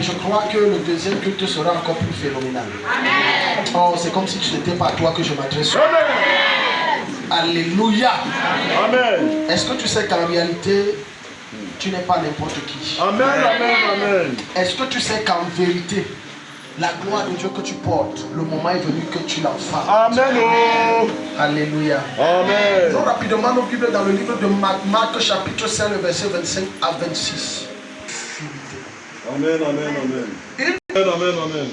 je crois que le deuxième culte sera encore plus phénoménal. Amen. Oh, c'est comme si ce n'était pas à toi que je m'adresse. Alléluia. Amen. Est-ce que tu sais qu'en réalité, tu n'es pas n'importe qui? Amen, amen, amen. Est-ce que tu sais qu'en vérité, la gloire de Dieu que tu portes, le moment est venu que tu l'enfants. Amen. Oh. Alléluia. Amen. Nous rapidement nos Bibles dans le livre de Marc chapitre 5, le verset 25 à 26. Amen, amen, amen. Amen, amen, amen.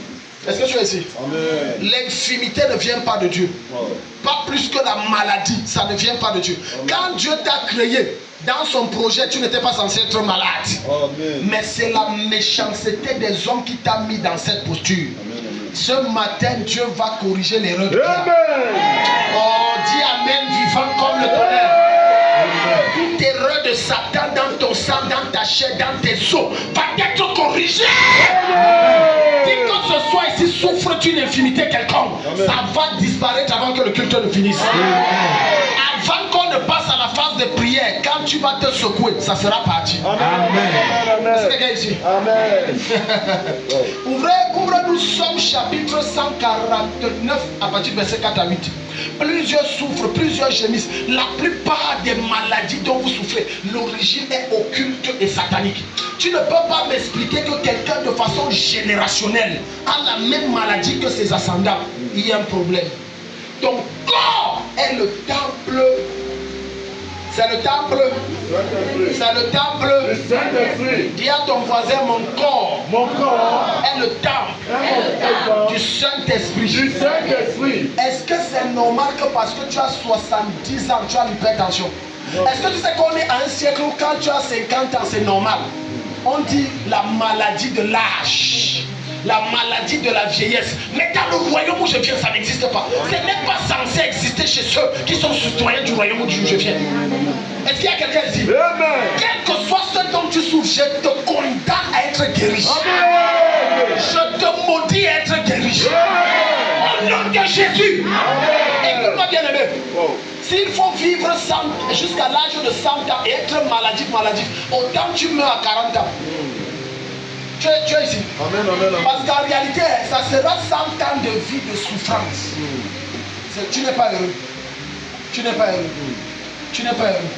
Est-ce que tu es ici? Amen. L'infimité ne vient pas de Dieu. Wow. Pas plus que la maladie, ça ne vient pas de Dieu. Amen. Quand Dieu t'a créé, dans son projet, tu n'étais pas censé être malade. Amen. Mais c'est la méchanceté des hommes qui t'a mis dans cette posture. Amen, amen. Ce matin, Dieu va corriger l'erreur de Dieu. Oh, dis Amen, vivant comme le tonnerre. Toute erreur de Satan dans ton sang, dans ta chair, dans tes os, va être corrigée. Dis que ce soir ici souffre d'une infimité quelconque, ça va disparaître avant que le culte ne finisse. Avant qu'on ne passe à la phase de prière, quand tu vas te secouer, ça sera parti. Amen. Est-ce que ici? Amen. Ouvrez-nous Somme chapitre 149 à partir du verset 4 à 8. Plusieurs souffrent, plusieurs gémissent. La plupart des maladies dont vous souffrez, l'origine est occulte et satanique. Tu ne peux pas m'expliquer que quelqu'un de façon générationnelle a la même maladie que ses ascendants. Il y a un problème. Ton corps est le temple. C'est le temple. C'est le temple. Dis à ton voisin, mon corps est le temple du Saint-Esprit. Est-ce que c'est normal que parce que tu as 70 ans, tu as l'hypertension? Est-ce que tu sais qu'on est à un siècle où quand tu as 50 ans, c'est normal? On dit la maladie de l'âge, la maladie de la vieillesse. Mais dans le royaume où je viens, ça n'existe pas. Ce n'est pas censé exister chez ceux qui sont citoyens du royaume où je viens. Est-ce qu'il y a quelqu'un ici? Quel que soit ce dont tu souffres, je te condamne à être guéri. Amen. Je te maudis à être guéri. Au nom de Jésus. Écoute-moi bien aimé. S'il faut vivre jusqu'à l'âge de 100 ans et être maladif, autant tu meurs à 40 ans. Tu es ici. Amen, amen, amen. Parce qu'en réalité, ça sera 100 ans de vie de souffrance. Tu n'es pas heureux. Tu n'es pas heureux. Tu n'es pas heureux.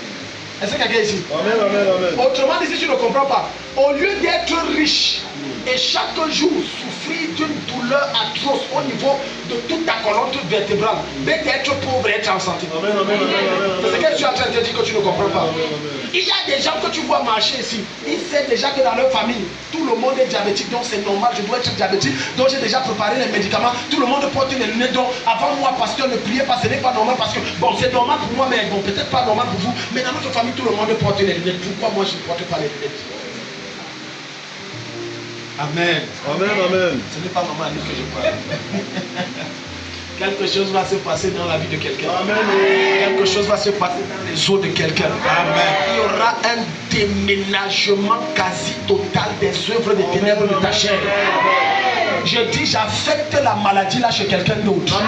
Est-ce que quelqu'un est ici? Amen, amen, amen. Autrement dit, si tu ne comprends pas, au lieu d'être riche et chaque jour souffrir d'une douleur atroce au niveau de toute ta colonne vertébrale, d'être pauvre et être en santé. Amen, amen, amen. C'est ce que je suis en train de te dire que tu ne comprends pas. Il y a des gens que tu vois marcher ici, ils savent déjà que dans leur famille, tout le monde est diabétique, donc c'est normal, je dois être diabétique, donc j'ai déjà préparé les médicaments, tout le monde porte les lunettes, donc avant moi, pasteur, ne priez pas, ce n'est pas normal parce que, bon, c'est normal pour moi, mais bon, peut-être pas normal pour vous, mais dans notre famille, tout le monde porte les lunettes. Pourquoi moi, je ne porte pas les lunettes? Amen. Amen, amen. Ce n'est pas maman que je parle. Quelque chose va se passer dans la vie de quelqu'un. Amen. Quelque chose va se passer dans les os de quelqu'un. Amen. Il y aura un déménagement quasi total des œuvres des ténèbres de ta chair. Je dis, j'affecte la maladie là chez quelqu'un d'autre.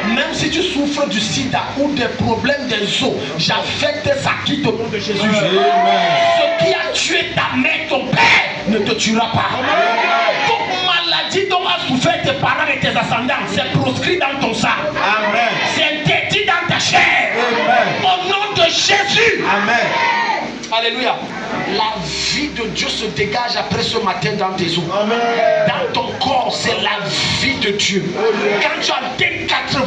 Même si tu souffres du sida ou des problèmes des os, j'affecte ça quitte au nom de Jésus. Ce qui a tué ta mère, ton père, ne te tuera pas. Toute maladie dont a souffert tes parents et tes ascendants, c'est proscrit dans ton sang. Amen. C'est interdit dans ta chair. Amen. Au nom de Jésus. Amen. Alléluia. La vie de Dieu se dégage après ce matin dans tes os. Amen. Dans ton corps, c'est la vie de Dieu. Amen. Quand tu as tes 80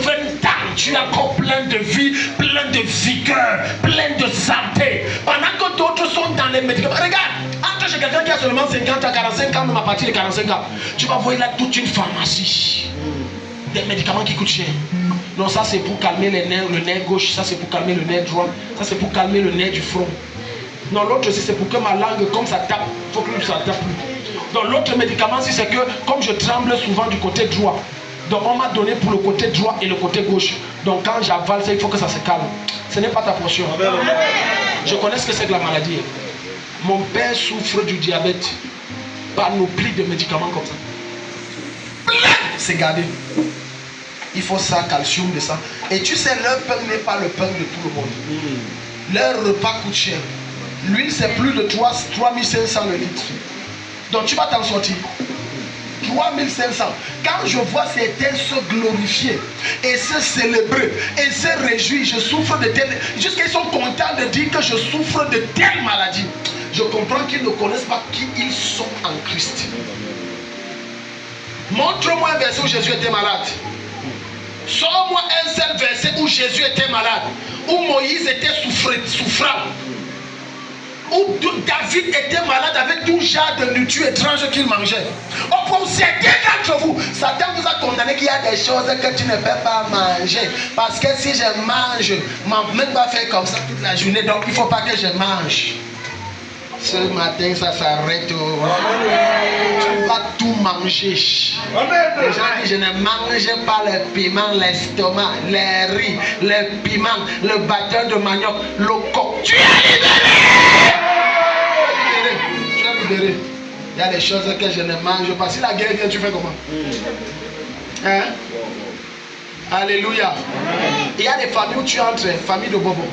ans, tu es encore plein de vie, plein de vigueur, plein de santé. Pendant que d'autres sont dans les médicaments. Regarde, entre chez quelqu'un qui a seulement 50 ans, 45 ans, même à partir de 45 ans, tu vas voir là toute une pharmacie. Des médicaments qui coûtent cher. Non, ça c'est pour calmer les nerfs, le nerf gauche, ça c'est pour calmer le nerf droit, ça c'est pour calmer le nerf du front. Non, l'autre aussi, c'est pour que ma langue, comme ça tape, il faut que ça tape plus. Donc l'autre médicament, si c'est que, comme je tremble souvent du côté droit, donc on m'a donné pour le côté droit et le côté gauche. Donc quand j'avale ça, il faut que ça se calme. Ce n'est pas ta portion. Je connais ce que c'est que la maladie. Mon père souffre du diabète. Panoplie de médicaments comme ça. C'est gardé. Il faut ça, calcium, de ça. Et tu sais, leur pain n'est pas le pain de tout le monde. Leur repas coûte cher. L'huile, c'est plus de 3500 le litre. Donc tu vas t'en sortir. 3500. Quand je vois certains se glorifier et se célébrer et se réjouir, je souffre de telle... Jusqu'à ils sont contents de dire que je souffre de telle maladie. Je comprends qu'ils ne connaissent pas qui ils sont en Christ. Montre-moi un verset où Jésus était malade. Sors-moi un seul verset où Jésus était malade, où Moïse était souffrant, où David était malade avec tout genre de nourriture étrange qu'il mangeait. Au point où certains d'entre vous, Satan vous a condamné qu'il y a des choses que tu ne peux pas manger. Parce que si je mange, ma main va faire comme ça toute la journée, donc il ne faut pas que je mange. Ce matin, ça s'arrête. Tu vas tout manger. Les gens disent, je ne mange pas le piment, l'estomac, les riz, le piment, le batteur de manioc, le coq. Tu es libéré. Tu es libéré. Il y a des choses que je ne mange pas. Si la guerre vient, tu fais comment? Hein? Alléluia. Il y a des familles où tu entres, famille de bobo.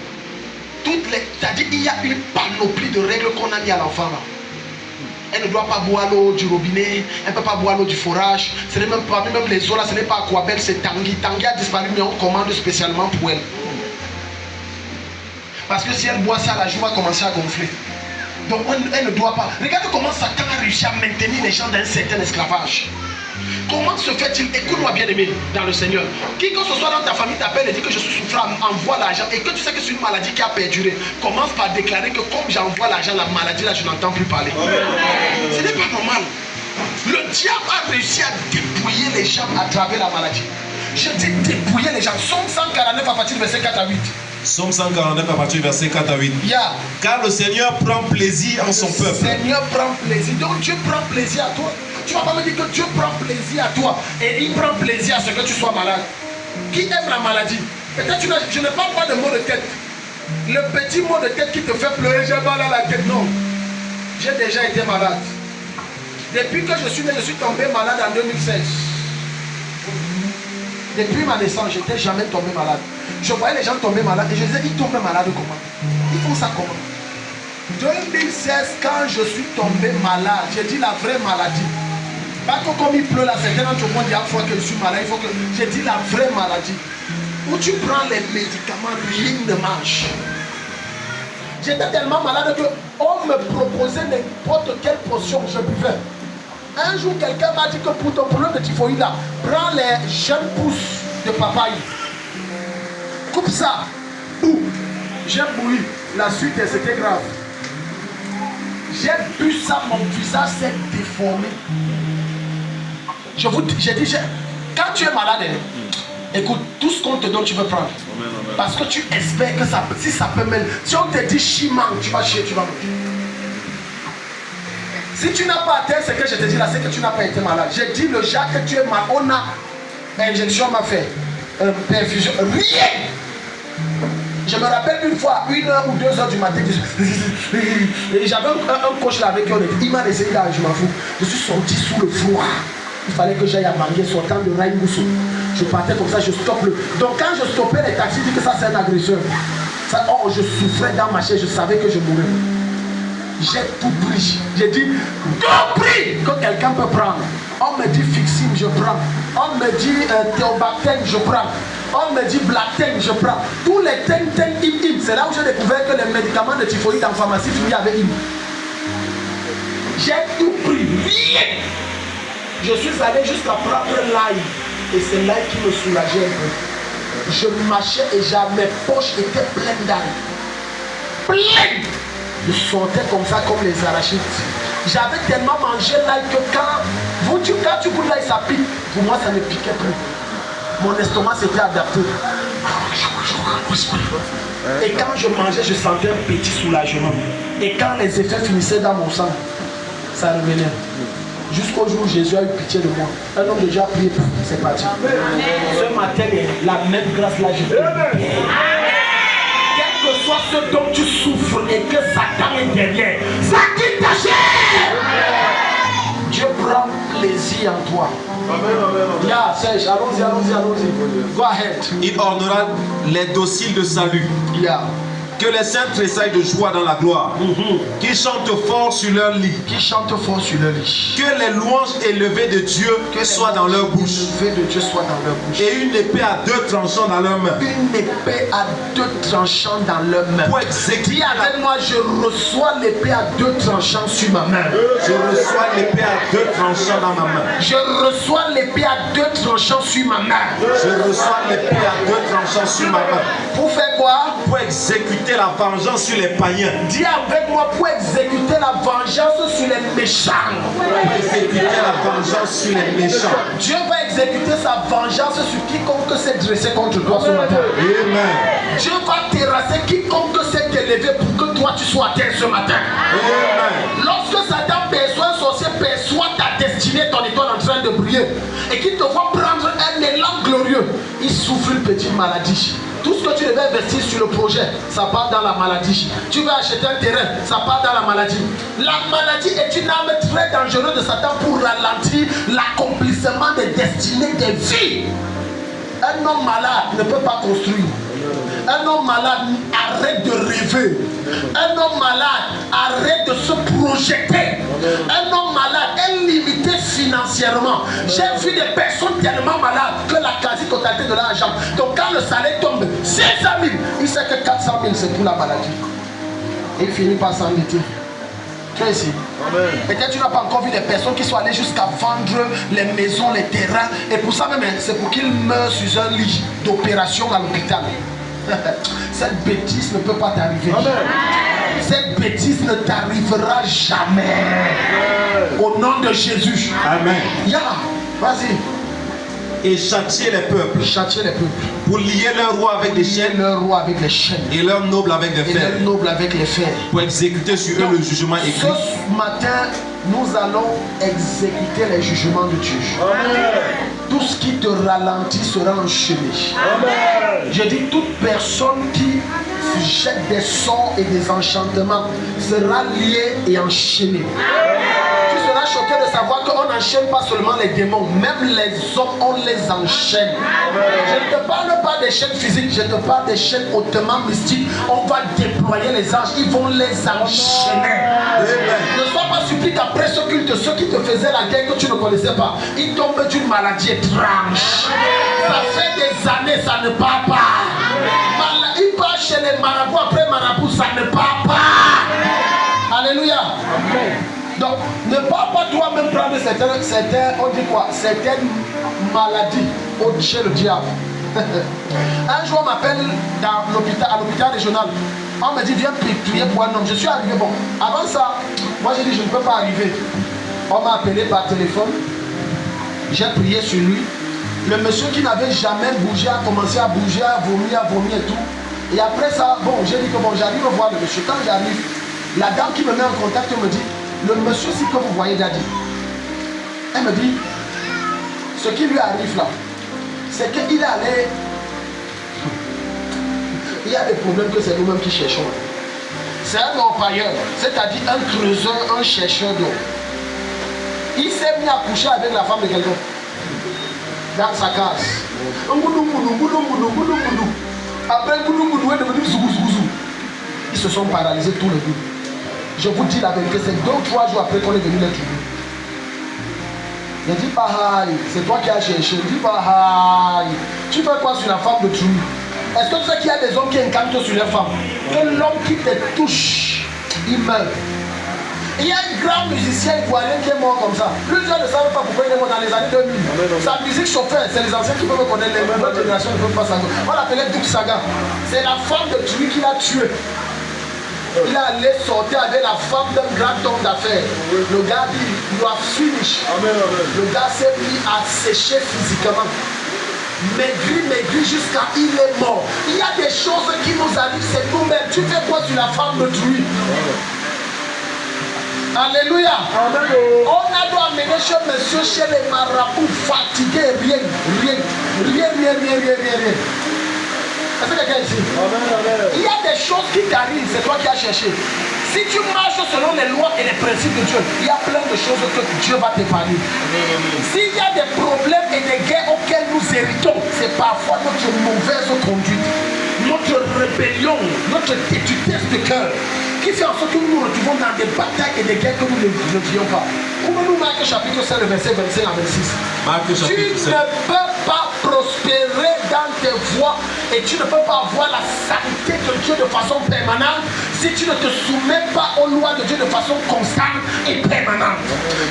C'est-à-dire qu'il y a une panoplie de règles qu'on a mis à l'enfant là. Elle ne doit pas boire l'eau du robinet, elle ne peut pas boire l'eau du forage. Ce n'est même pas, même les eaux là, ce n'est pas Aquabelle, c'est Tanguy. Tanguy a disparu, mais on commande spécialement pour elle. Parce que si elle boit ça, la joue va commencer à gonfler. Donc elle ne doit pas. Regarde comment Satan a réussi à maintenir les gens dans un certain esclavage. Comment se fait-il? Écoute-moi bien aimé dans le Seigneur. Qui que ce soit dans ta famille t'appelle et dit que je suis souffrant, envoie l'argent et que tu sais que c'est une maladie qui a perduré, commence par déclarer que comme j'envoie l'argent, la maladie là je n'entends plus parler. Ce n'est pas normal. Le diable a réussi à dépouiller les gens à travers la maladie. Je dis dépouiller les gens. Somme 149 à partir du verset 4 à 8. Somme 149 à partir du verset 4 à 8. Yeah. Car le Seigneur prend plaisir en son peuple. Le Seigneur prend plaisir. Donc Dieu prend plaisir à toi. Tu ne vas pas me dire que Dieu prend plaisir à toi et il prend plaisir à ce que tu sois malade. Qui aime la maladie? Peut-être je ne parle pas de maux de tête. Le petit mot de tête qui te fait pleurer, j'ai mal à la tête. Non. J'ai déjà été malade. Depuis que je suis né, je suis tombé malade en 2016. Depuis ma naissance, je n'étais jamais tombé malade. Je voyais les gens tomber malades et je disais, ils tombent malades comment? Ils font ça comment? 2016, quand je suis tombé malade, j'ai dit la vraie maladie. Pas que comme il pleut là, certains d'entre vous disent, il faut que je suis malade, il faut que... J'ai dit la vraie maladie. Où tu prends les médicaments, rien ne marche. J'étais tellement malade qu'on me proposait n'importe quelle potion, je buvais. Un jour, quelqu'un m'a dit que pour ton problème de typhoïde là, prends les jeunes pousses de papaye. Coupe ça. J'ai bouilli. La suite, c'était grave. J'ai bu ça, mon visage s'est déformé. J'ai dit, quand tu es malade, écoute, tout ce qu'on te donne, tu veux prendre. Parce que tu espères que ça, si ça peut même. Si on te dit chiment, tu vas chier, tu vas manger. Si tu n'as pas atteint ce que je te dis là, c'est que tu n'as pas été malade. J'ai dit le jour que tu es malade, on a injection m'a fait, perfusion, rien. Je me rappelle une fois, 1h ou 2h du matin, j'avais un coach là avec qui on était. Il m'a laissé là, je m'en fous. Je suis sorti sous le froid. Il fallait que j'aille à Bangui, sortant de Raïmoussou. Je partais comme ça, je stoppe le. Donc quand je stoppais les taxis, je dis que ça c'est un agresseur. Ça, oh, je souffrais dans ma chaise, je savais que je mourrais. J'ai tout pris. J'ai dit, tout pris que quelqu'un peut prendre. On me dit Fixime, je prends. On me dit Théobactène, je prends. On me dit Blactène, je prends. Tous les ten, im. C'est là où j'ai découvert que les médicaments de typhoïde en pharmacie finissent avec im. J'ai tout pris. Rien. Je suis allé jusqu'à prendre l'ail. Et c'est l'ail qui me soulageait un peu. Je marchais et mes poches étaient pleines d'ail. Pleines. Je sortais comme ça, comme les arachides. J'avais tellement mangé l'ail que quand tu goûtes l'ail, ça pique. Pour moi, ça ne piquait plus. Mon estomac s'était adapté. Et quand je mangeais, je sentais un petit soulagement. Et quand les effets finissaient dans mon sang, ça revenait. Jusqu'au jour où Jésus a eu pitié de moi. Un homme déjà prié, c'est parti. Ce matin, la même grâce là, je peux. Quel que soit ce dont tu souffres et que Satan est derrière, ça quitte ta chair. Dieu prend plaisir en toi. Yeah, Serge, allons-y. Go ahead. Il ornera les dociles de salut. Yeah. Que les saints tressaillent de joie dans la gloire. Qu'ils chantent fort sur leur lit. Qui chantent fort sur leur lit. Que les louanges élevées de Dieu soient dans leur bouche. Élevées de Dieu soient dans leur bouche. Et une épée à 2 tranchants dans leurs mains. Une épée à 2 tranchants dans leurs mains. Pour exécuter. Dis avec moi, je reçois l'épée à 2 tranchants sur ma main. Je reçois l'épée à 2 tranchants dans ma main. Je reçois l'épée à 2 tranchants sur ma main. Je reçois l'épée à 2 tranchants sur ma main. Pour faire quoi? Pour exécuter la vengeance sur les païens. Dis avec moi, pour exécuter la vengeance sur les méchants. Pour exécuter la vengeance sur les méchants. Dieu va exécuter sa vengeance sur quiconque s'est dressé contre toi ce matin. Amen. Dieu va terrasser quiconque s'est élevé pour que toi tu sois à terre ce matin. Amen. Lorsque Satan perçoit, un sorcier perçoit ta destinée, ton étoile en train de briller, et qu'il te voit prendre un élan glorieux, il souffre une petite maladie. Tout ce que tu devais investir sur le projet, ça part dans la maladie. Tu veux acheter un terrain, ça part dans la maladie. La maladie est une arme très dangereuse de Satan pour ralentir l'accomplissement des destinées des vies. Un homme malade ne peut pas construire. Un homme malade arrête de rêver. Un homme malade arrête de se projeter. Un homme malade est limité financièrement. J'ai vu des personnes tellement malades que la quasi-totalité de l'argent. Donc quand le salaire tombe 500 000, il sait que 400 000 c'est pour la maladie. Et il finit par s'endetter. Tu es ici. Peut-être tu n'as pas encore vu des personnes qui sont allées jusqu'à vendre les maisons, les terrains. Et pour ça même, c'est pour qu'ils meurent sur un lit d'opération à l'hôpital. Cette bêtise ne peut pas t'arriver. Cette bêtise ne t'arrivera jamais. Au nom de Jésus. Amen. Ya, vas-y. Et châtier les peuples. Châtier les peuples. Pour lier leurs rois avec des chaînes. Leur roi avec les chaînes. Et leurs nobles avec des Et fers. leurs nobles avec les fers. Pour exécuter sur eux le jugement écrit. Ce matin, nous allons exécuter les jugements de Dieu. Tout ce qui te ralentit sera enchaîné. Je dis, toute personne qui jette des sorts et des enchantements sera liée et enchaînée. Tu seras choqué de savoir qu'on n'enchaîne pas seulement les démons, même les hommes, on les enchaîne. Je ne te parle pas des chaînes physiques, je te parle des chaînes hautement mystiques. On va déployer les anges, ils vont les enchaîner. Ne sois pas surpris qu'après ce culte, ceux qui te faisaient la guerre que tu ne connaissais pas, ils tombent d'une maladie étrange. Ça fait des années, ça ne part pas. Il part chez les marabouts, après marabout, ça ne part pas. Alléluia. Donc, ne pas toi-même prendre certaines, on dit quoi, certaines maladies chez le diable. Un jour, on m'appelle à l'hôpital régional. On me dit, viens prier pour un homme. Je suis arrivé, bon. Avant ça, moi j'ai dit, je ne peux pas arriver. On m'a appelé par téléphone. J'ai prié sur lui. Le monsieur qui n'avait jamais bougé a commencé à bouger, à vomir et tout. Et après ça, bon, j'ai dit que bon, j'arrive voir le monsieur. Quand j'arrive, la dame qui me met en contact me dit, le monsieur si que vous voyez Daddy, elle me dit, ce qui lui arrive là, c'est qu'il est allé, il y a des problèmes que c'est nous-mêmes qui cherchons. C'est un empailleur, c'est-à-dire un creuseur, un chercheur d'eau. Il s'est mis à coucher avec la femme de quelqu'un dans sa case. Après, ils se sont paralysés tous les deux. Je vous dis la vérité, c'est 2 ou 3 jours après qu'on est venu les trouver. Il dit pareil, c'est toi qui as cherché. Il dit pareil. Tu fais quoi sur la femme de Trou? Est-ce que tu sais qu'il y a des hommes qui incantent sur les femmes? Que l'homme qui te touche, il meurt. Il y a un grand musicien ivoirien qui est mort comme ça. Plusieurs ne savent pas pourquoi il est mort dans les années 2000. Sa musique chauffait, c'est les anciens qui peuvent connaître, les nouvelles générations ne peuvent pas savoir. On l'appelait Duk Saga. C'est la femme de Trou qui l'a tué. Il est allé sortir avec la femme d'un grand homme d'affaires. Le gars dit, you are finished. Le gars s'est mis à sécher physiquement. Maigri jusqu'à il est mort. Il y a des choses qui nous arrivent, c'est nous-mêmes. Tu fais quoi sur la femme de Trou? Alléluia. On a dû amener chez monsieur, chez les marabouts, fatigués, rien. Est-ce que quelqu'un ici? Il y a des choses qui t'arrivent, c'est toi qui as cherché. Si tu marches selon les lois et les principes de Dieu, il y a plein de choses que Dieu va t'épargner. S'il y a des problèmes et des guerres auxquels nous héritons, c'est parfois notre mauvaise conduite, notre rébellion, notre têtutesse de cœur, qui fait en sorte que nous nous retrouvons dans des batailles et des guerres que nous ne devions pas. Ouvrez-nous Marc chapitre 5, le verset 25 à 26. Tu ne peux pas prospérer dans tes voies et tu ne peux pas avoir la sainteté de Dieu de façon permanente si tu ne te soumets pas aux lois de Dieu de façon constante et permanente.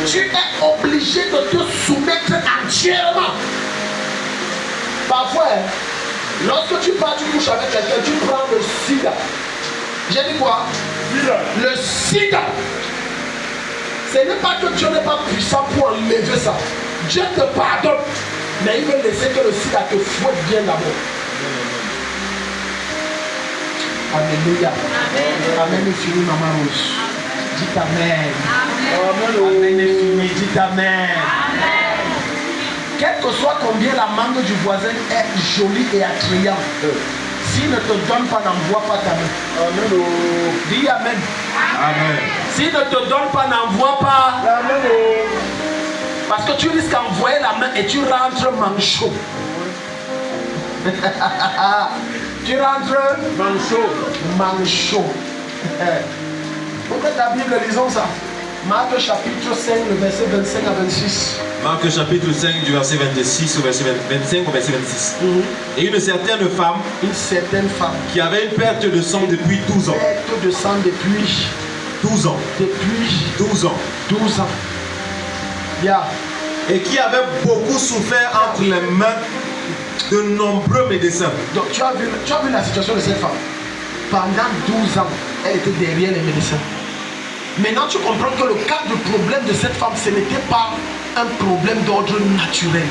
Tu es obligé de te soumettre entièrement. Parfois, lorsque tu pars, tu couches avec quelqu'un, tu prends le sida. J'ai dit quoi? Le sida. Ce n'est pas que Dieu n'est pas puissant pour enlever ça. Dieu te pardonne, mais il veut laisser que le sida te fouette bien d'abord. Alléluia. Amen est fini, maman Rose. Dites Amen. Amen est fini. Dites Amen. Quel que soit combien la mangue du voisin est jolie et attrayante, s'il ne te donne pas, n'envoie pas ta main. Amen. Dis Amen. Amen. S'il ne te donne pas, n'envoie pas. Amen. Parce que tu risques d'envoyer la main et tu rentres manchot. Tu rentres manchot. Pourquoi ta Bible, lisons ça. Marc chapitre 5, le verset 25 à 26. Marc chapitre 5 du verset 26 au verset 25 au verset 26. Et une certaine femme qui avait une perte de sang depuis 12 ans. Perte de sang depuis 12 ans. Depuis 12 ans. 12 ans. Yeah. Et qui avait beaucoup souffert entre les mains de nombreux médecins. Donc tu as vu la situation de cette femme. Pendant 12 ans, elle était derrière les médecins. Maintenant, tu comprends que le cas du problème de cette femme, ce n'était pas un problème d'ordre naturel.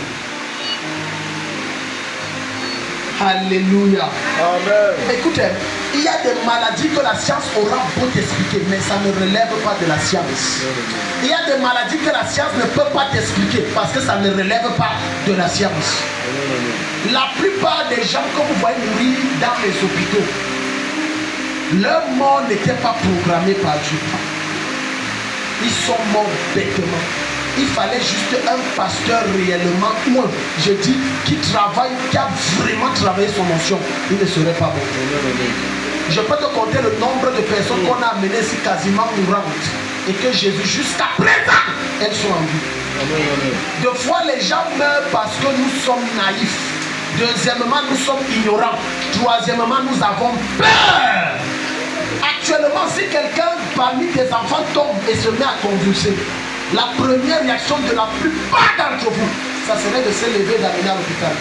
Alléluia. Amen. Écoutez, il y a des maladies que la science aura beau t'expliquer, mais ça ne relève pas de la science. Il y a des maladies que la science ne peut pas t'expliquer parce que ça ne relève pas de la science. La plupart des gens que vous voyez mourir dans les hôpitaux, leur mort n'était pas programmée par Dieu. Ils sont morts bêtement. Il fallait juste un pasteur réellement, ou je dis, qui travaille, qui a vraiment travaillé son notion. Il ne serait pas bon. Je peux te compter le nombre de personnes qu'on a amenées ici quasiment mourantes et que Jésus, jusqu'à présent, elles sont en vie. Deux fois, les gens meurent parce que nous sommes naïfs. Deuxièmement, nous sommes ignorants. Troisièmement, nous avons peur. Actuellement, si quelqu'un parmi tes enfants tombe et se met à convulser, la première réaction de la plupart d'entre vous, ça serait de se lever et d'amener à l'hôpital.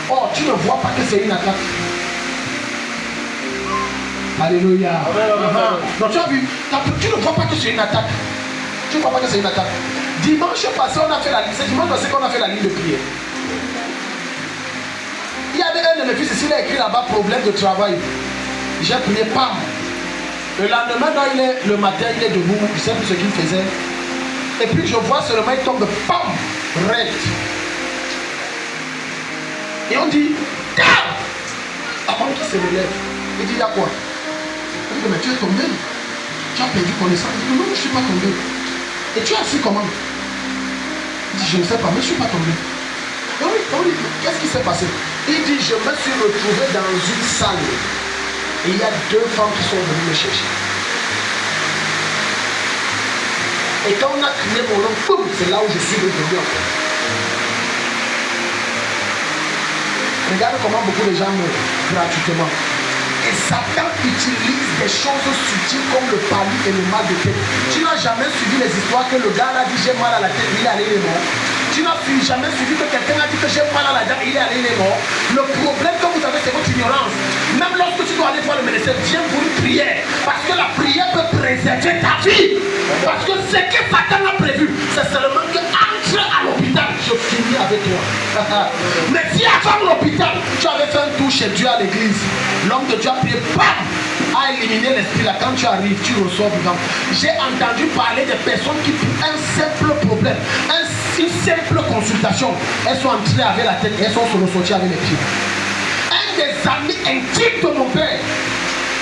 Oh, tu ne vois pas que c'est une attaque. Alléluia. Donc tu as vu, tu ne vois pas que c'est une attaque. Tu ne vois pas que c'est une attaque. Dimanche passé, on a fait la ligne. C'est dimanche passé qu'on a fait la ligne de prière. Il y avait un de mes fils ici, il a écrit là-bas problème de travail. J'ai prié, pam. Le lendemain, le matin, il est debout, il ne sait plus ce qu'il faisait. Et puis je vois seulement, il tombe, pam, raide. Et on dit, car avant qu'il se relève, il dit, il y a quoi? Il dit, mais tu es tombé. Tu as perdu connaissance. Il dit, non, je ne suis pas tombé. Et tu es assis comment? Il dit, je ne sais pas, mais je ne suis pas tombé. Et on dit, qu'est-ce qui s'est passé? Il dit, je me suis retrouvé dans une salle. Et il y a deux femmes qui sont venues me chercher. Et quand on a crié mon nom, boum, c'est là où je suis revenu en fait. Regarde comment beaucoup de gens meurent gratuitement. Et Satan utilise des choses subtiles comme le palu et le mal de tête. Tu n'as jamais suivi les histoires que le gars a dit j'ai mal à la tête, il est allé, il est mort. Tu n'as jamais suivi que quelqu'un a dit que j'ai mal à la dent, il est allé, il est mort. Le problème que vous avez, c'est votre ignorance. Même lorsque tu dois aller voir le médecin, viens pour une prière. Parce que la prière peut préserver ta vie. Parce que ce que Satan a prévu, c'est seulement que entre à l'hôpital, je finis avec toi. Mais si avant l'hôpital, tu avais fait un tour chez Dieu à l'église, l'homme de Dieu a prié, bam, a éliminé l'esprit là. Quand tu arrives, tu ressors vivant. J'ai entendu parler de personnes qui, pour un simple problème, une simple consultation, elles sont entrées avec la tête et elles sont ressorties avec les pieds. Un des amis intimes de mon père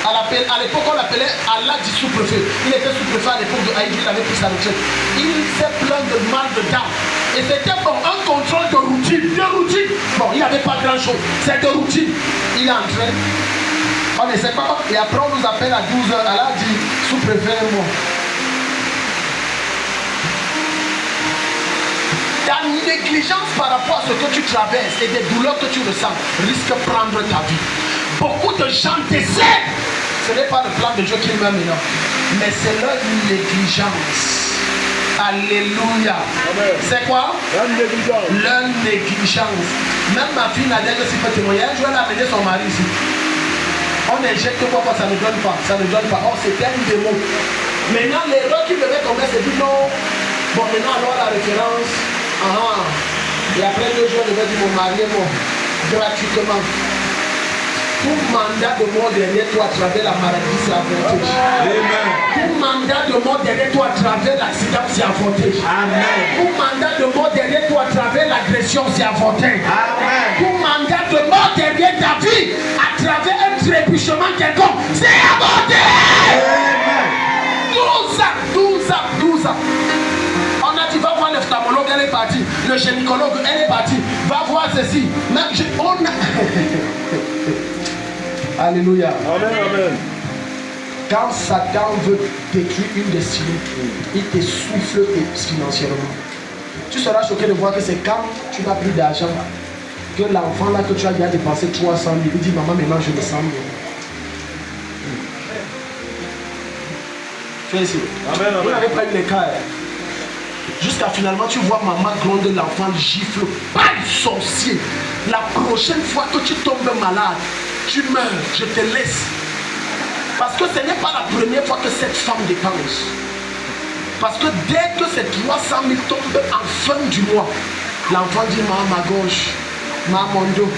À l'époque, on l'appelait Allah du sous-préfet. Il était sous-préfet à l'époque de Haïti, il avait pris sa retraite. Il s'est plein de mal de dents. Et c'était bon, un contrôle de routine. Bon, il n'y avait pas grand-chose. C'est de routine. Il est entré. On ne sait pas. Et après, on nous appelle à 12h. Allah dit, sous-préfet, moi. Ta négligence par rapport à ce que tu traverses et des douleurs que tu ressens risque de prendre ta vie. Beaucoup de gens décèdent. Ce n'est pas le plan de Dieu qui meurt maintenant, mais c'est leur négligence. Alléluia. C'est quoi? Leur négligence. Même ma fille Nadia, si peut témoigner, un jour elle a amené son mari ici. On injecte quoi, ça ne donne pas. Ça ne donne pas. Oh, c'était une démo. Maintenant, l'erreur qui devait tomber, c'est dit non. Bon, maintenant, alors la référence. Et après 2 jours, je vais dire mon mari est mort. Gratuitement. Tout mandat de mort derrière toi à travers la maladie, c'est avorté. Tout mandat de mort derrière toi à travers l'accident, c'est avorté. Tout mandat de mort derrière toi à travers l'agression, c'est avorté. Tout mandat de mort derrière ta vie à travers un trébuchement quelconque, c'est avorté. 12 ans. On a dit, va voir l'ophtalmologue, elle est partie. Le gynécologue, elle est partie. Va voir ceci. Même on a... Alléluia. Amen. Quand Satan veut détruire une destinée, il te souffle financièrement. Tu seras choqué de voir que c'est quand tu n'as plus d'argent que l'enfant là que tu as déjà dépensé 300 000, il dit maman maintenant je me sens mieux. Fais ici. Vous n'avez pas eu les cas. Jusqu'à finalement tu vois maman gronde, l'enfant gifle. Pas sorcier. La prochaine fois que tu tombes malade, tu meurs, je te laisse. Parce que ce n'est pas la première fois que cette femme dépense. Parce que dès que ces 300 000 tombent en fin du mois, l'enfant dit maman ma gauche, maman mon dos,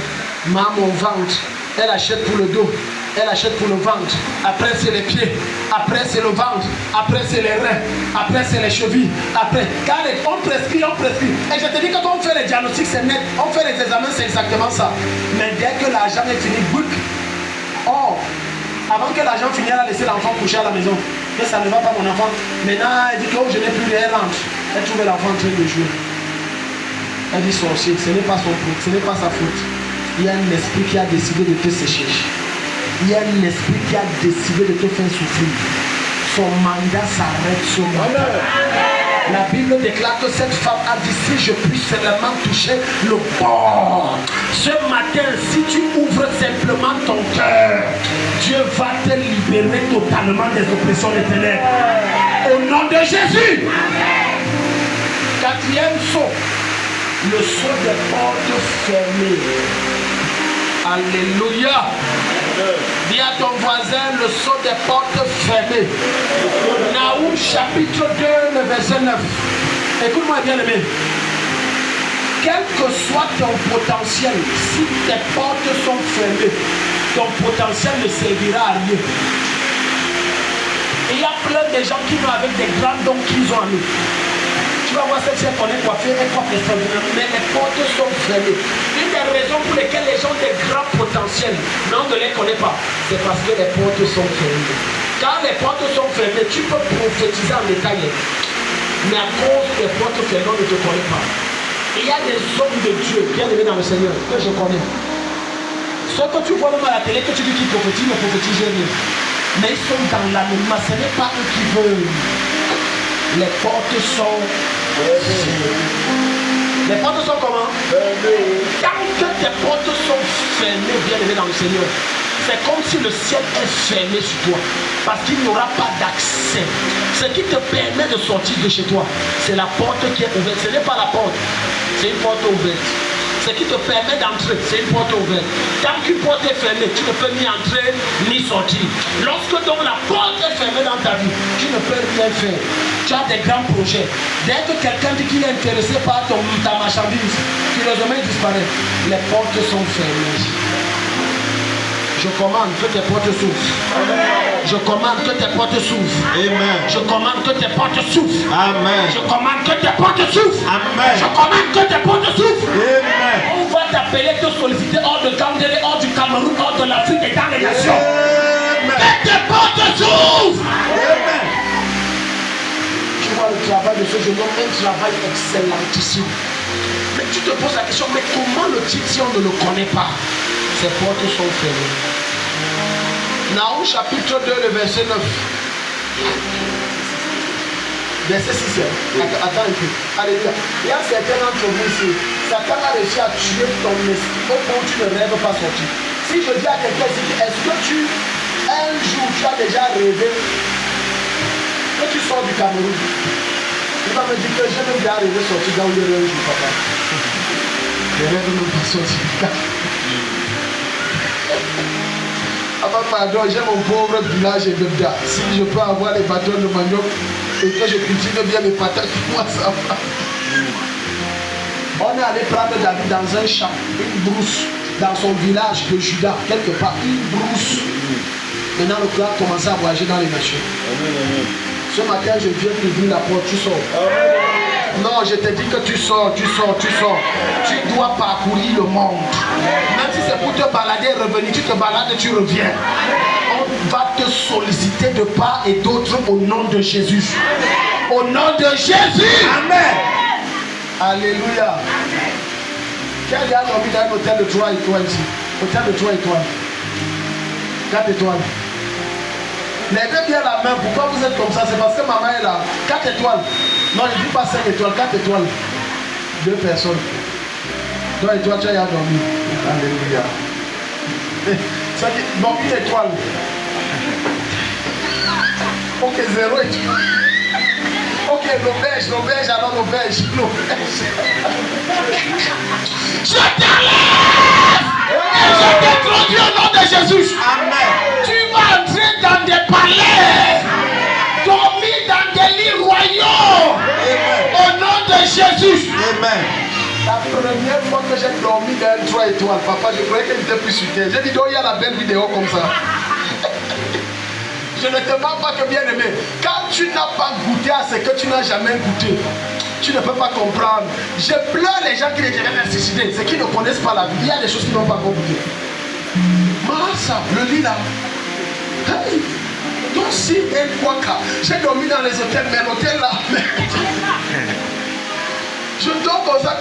maman mon ventre. Elle achète pour le dos, elle achète pour le ventre. Après c'est les pieds, après c'est le ventre, après c'est les reins, après c'est les chevilles. Après, car on prescrit. Et je te dis que quand on fait les diagnostics, c'est net. On fait les examens, c'est exactement ça. Mais dès que l'argent est fini, bouc. Oh, avant que l'argent finisse, elle a laissé l'enfant coucher à la maison. Mais ça ne va pas mon enfant. Maintenant, elle dit que oh, je n'ai plus rien, elle rentre. Elle trouve l'enfant en train de jouer. Elle dit sorcier, ce n'est pas son faute, ce n'est pas sa faute. Il y a un esprit qui a décidé de te sécher. Il y a un esprit qui a décidé de te faire souffrir. Son mandat s'arrête ce matin. La Bible déclare que cette femme a dit si je puis seulement toucher le bord. Ce matin, si tu ouvres simplement ton cœur, Dieu va te libérer totalement des oppressions des ténèbres. Au nom de Jésus. Quatrième saut, le saut des portes fermées. Alléluia. Dis à ton voisin le saut des portes fermées. Naoum chapitre 2, le verset 9. Écoute-moi bien aimé. Quel que soit ton potentiel, si tes portes sont fermées, ton potentiel ne servira à rien. Il y a plein de gens qui vont avec des grands dons qu'ils ont en eux. Tu vas voir cette fille qu'on est coiffée, elle coiffe extraordinaire, mais les portes sont fermées. Une des raisons pour lesquelles les gens ont des grands potentiels, mais on ne les connaît pas, c'est parce que les portes sont fermées. Quand les portes sont fermées, tu peux prophétiser en détail. Mais à cause des portes fermées, on ne te connaît pas. Il y a des hommes de Dieu, bien aimés dans le Seigneur, que je connais. Ceux que tu vois même à la télé, que tu dis qu'ils prophétisent, ne prophétisent rien. Mais ils sont dans l'anonymat, ce n'est pas eux qui veulent. Les portes sont fermées. Les portes sont comment? Tant que tes portes sont fermées, bien aimé dans le Seigneur, c'est comme si le ciel est fermé sur toi. Parce qu'il n'y aura pas d'accès. Ce qui te permet de sortir de chez toi, c'est la porte qui est ouverte. Ce n'est pas la porte, c'est une porte ouverte. Ce qui te permet d'entrer, c'est une porte ouverte. Tant qu'une porte est fermée, tu ne peux ni entrer ni sortir. Lorsque donc la porte est fermée dans ta vie, tu ne peux rien faire. Tu as des grands projets. Dès que quelqu'un dit qu'il est intéressé par ta marchandise, curieusement il disparaît. Les portes sont fermées. Je commande que tes portes s'ouvrent. Je commande que tes portes s'ouvrent. Amen. Je commande que tes portes s'ouvrent. Amen. Je commande que tes portes s'ouvrent. Amen. Je commande que tes portes s'ouvrent. Amen. On va t'appeler, te solliciter hors de Gambie, hors du Cameroun, hors de l'Afrique et dans les nations. Que tes portes s'ouvrent. Tu vois le travail de ce jeune homme, un travail excellentissime. Mais tu te poses la question, mais comment le titre si on ne le connaît pas? Ces portes sont fermées. Naoum chapitre 2, le verset 9. Verset 6. Attends un peu. Alléluia. Il y a certains d'entre vous ici. Satan a réussi à tuer ton esprit au point où tu ne rêves pas sortir. Si je dis à quelqu'un ici, est-ce que un jour tu as déjà rêvé que tu sors du Cameroun? Il va me dire que j'ai même déjà rêvé sortir dans le un jour, papa. Je rêve même pas sortir du Cameroun. Ah, pardon, j'ai mon pauvre village et Bebda. Si je peux avoir les bâtons de manioc et que je cultive bien les patates, moi ça va. On est allé prendre David dans un champ, une brousse, dans son village de Juda, quelque part, une brousse. Maintenant le clan a commencé à voyager dans les nations. Ce matin, je viens t'ouvrir la porte, tu sors. Non, je te dis que tu sors. Tu dois parcourir le monde. Même si c'est pour te balader et revenir, tu te balades et tu reviens. On va te solliciter de part et d'autre au nom de Jésus. Au nom de Jésus. Amen. Alléluia. Quel y a dormi dans un hôtel de 3 étoiles ici? Hôtel de 3 étoiles. 4 étoiles. Levez bien la main. Pourquoi vous êtes comme ça? C'est parce que maman est là. 4 étoiles. Non, je ne dis pas 5 étoiles. 4 étoiles. 2 personnes. 3 étoiles, tu as dormi. Alléluia. Non, 1 étoile. Ok, 0 étoile. Ok, l'auberge, alors l'auberge. Je t'enlève et je t'introduis au nom de Jésus. Amen. Tu vas entrer dans des palais, dormir dans des lits royaux. Au nom de Jésus. Amen. La première fois que j'ai dormi dans un 3 étoiles, papa, je croyais qu'elle était plus sur terre. J'ai dit, oh, il y a la belle vidéo comme ça. Je ne te parle pas que bien aimé. Quand tu n'as pas goûté à ce que tu n'as jamais goûté, tu ne peux pas comprendre. Je pleure les gens qui les diraient nécessité, ceux qui ne connaissent pas la vie. Il y a des choses qui n'ont pas encore goûté. Massa, le lit là. Hey, donc si et quoi qu'à. J'ai dormi dans les hôtels, mais l'hôtel là. Je dors comme ça.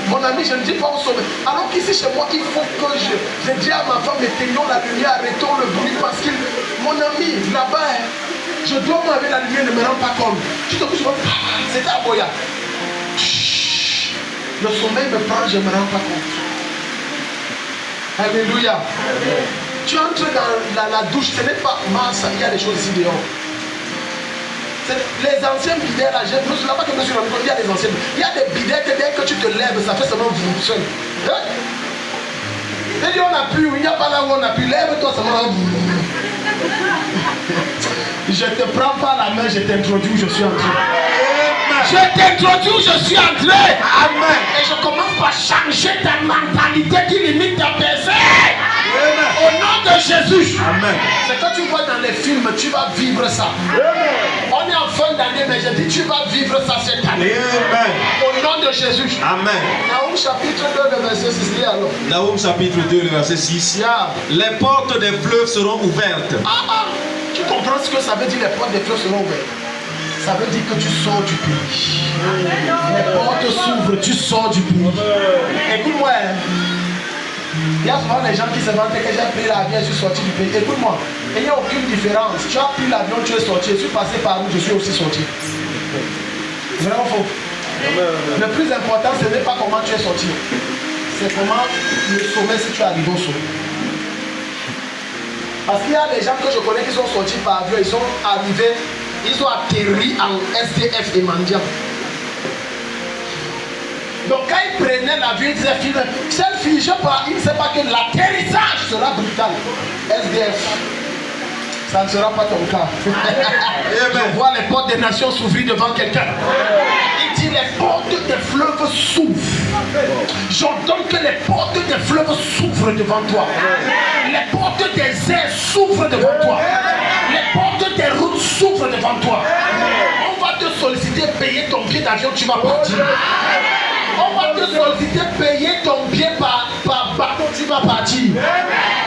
Mon ami, je ne dis pas au sommet. Alors qu'ici chez moi, il faut que je dis à ma femme, éteignons la lumière, arrêtons le bruit parce que mon ami, là-bas, je dors avec la lumière, ne me rend pas compte. Tu te couches, c'est à Boya. Le sommeil me prend, je ne me rends pas compte. Alléluia. Tu entres dans la douche, ce n'est pas masse, il y a des choses ici dehors. Les anciens bidets là, je ne là-bas que je me suis rendu compte, il y a des anciens. Il y a des bidets que dès que tu te lèves, ça fait seulement vous seul. Et dit on a pu, il n'y a pas là où on a pu, lève-toi seulement. Je te prends par la main, je t'introduis où je suis entré. Je t'introduis où je suis entré. Amen. Et je commence par changer ta mentalité qui limite ta personne. Au nom de Jésus. Amen. Ce que tu vois dans les films, tu vas vivre ça. Amen. On est en fin d'année, mais je dis tu vas vivre ça cette année. Amen. Au nom de Jésus. Amen. Naoum chapitre 2, le verset 6. Alors. Naoum chapitre 2, le verset 6. Yeah. Les portes des fleuves seront ouvertes. Tu comprends ce que ça veut dire, les portes des fleuves seront ouvertes? Ça veut dire que tu sors du pays. Les portes s'ouvrent, tu sors du pays. Écoute-moi. Il y a souvent des gens qui se vantent que j'ai pris l'avion, je suis sorti du pays. Écoute-moi, il n'y a aucune différence. Tu as pris l'avion, tu es sorti. Je suis passé par où je suis aussi sorti. Vraiment faux. Le plus important, ce n'est pas comment tu es sorti. C'est comment le sommet si tu es arrivé au sommet. Parce qu'il y a des gens que je connais qui sont sortis par avion, ils sont arrivés, ils ont atterri en SDF et mendiant. Donc quand il prenait l'avion, il disait, cette fille, je pas, il ne sait pas que l'atterrissage sera brutal. SDF. Ça ne sera pas ton cas. Je vois les portes des nations s'ouvrir devant quelqu'un. Il dit les portes des fleuves s'ouvrent. J'entends que les portes des fleuves s'ouvrent devant toi. Les portes des airs s'ouvrent devant toi. Les portes des routes s'ouvrent devant toi. On va te solliciter, payer ton billet d'avion, tu vas partir. On va te solliciter, payer ton billet par bateau, tu vas partir.